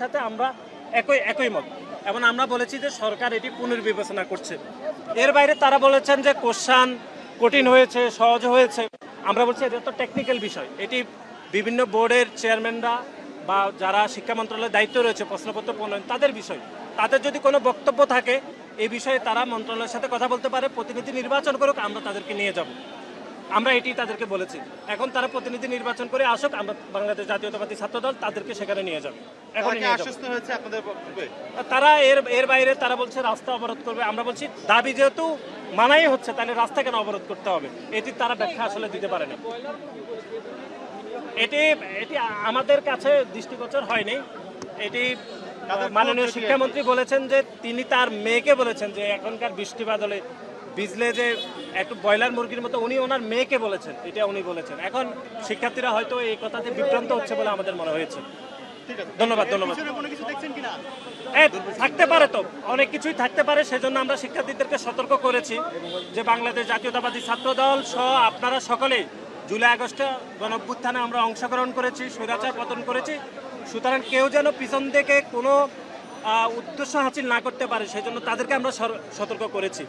সাথে আমরা একই মত এবং আমরা বলেছি যে সরকার এটি পুনর্বিবেচনা করছে। এর বাইরে তারা বলেছেন যে কোশ্চান কঠিন হয়েছে, সহজ হয়েছে। আমরা বলছি এটা তো টেকনিক্যাল বিষয়, এটি বিভিন্ন বোর্ডের চেয়ারম্যানরা বা যারা শিক্ষা মন্ত্রণালয়ের দায়িত্ব রয়েছে প্রশ্নপত্র প্রণয়ন তাদের বিষয়। তাদের যদি কোনো বক্তব্য থাকে এই বিষয়ে তারা মন্ত্রণালয়ের সাথে কথা বলতে পারে, প্রতিনিধি নির্বাচন করুক, আমরা তাদেরকে নিয়ে যাব। আমরা এটি তাদেরকে বলেছি। এখন তারা প্রতিনিধি নির্বাচন করে আসুক, আমরা বাংলাদেশ জাতীয়তাবাদী ছাত্রদল তাদেরকে সেখানে নিয়ে যাব। এখন তারা এর বাইরে তারা বলছে রাস্তা অবরোধ করবে। আমরা বলছি দাবি যেহেতু মানাই হচ্ছে তাহলে রাস্তা কেন অবরোধ করতে হবে, এটি তারা ব্যাখ্যা আসলে দিতে পারে না। এটি এটি আমাদের কাছে দৃষ্টিগোচর হয়নি। এটি মাননীয় শিক্ষামন্ত্রী বলেছেন যে তিনি তার মেয়েকে বলেছেন যে এখনকার বৃষ্টি বাদলে ভিজলে যে একটু ব্রয়লার মুরগির মতো উনি ওনার মেয়েকে বলেছেন, এটা উনি বলেছেন। এখন শিক্ষার্থীরা হয়তো এই কথাতে বিভ্রান্ত হচ্ছে বলে আমাদের মনে হয়েছে। ধন্যবাদ। থাকতে পারে, তো অনেক কিছুই থাকতে পারে। সেজন্য আমরা শিক্ষার্থীদেরকে সতর্ক করেছি যে বাংলাদেশ জাতীয়তাবাদী ছাত্রদল সহ আপনারা সকলেই জুলাই আগস্টে গণঅভ্যুত্থানে আমরা অংশগ্রহণ করেছি, স্বৈরাচার পতন করেছি। সুতরাং কেউ যেন পিছন থেকে কোনো উদ্দেশ্য হাসিল না করতে পারে সেজন্য তাদেরকে আমরা সতর্ক করেছি।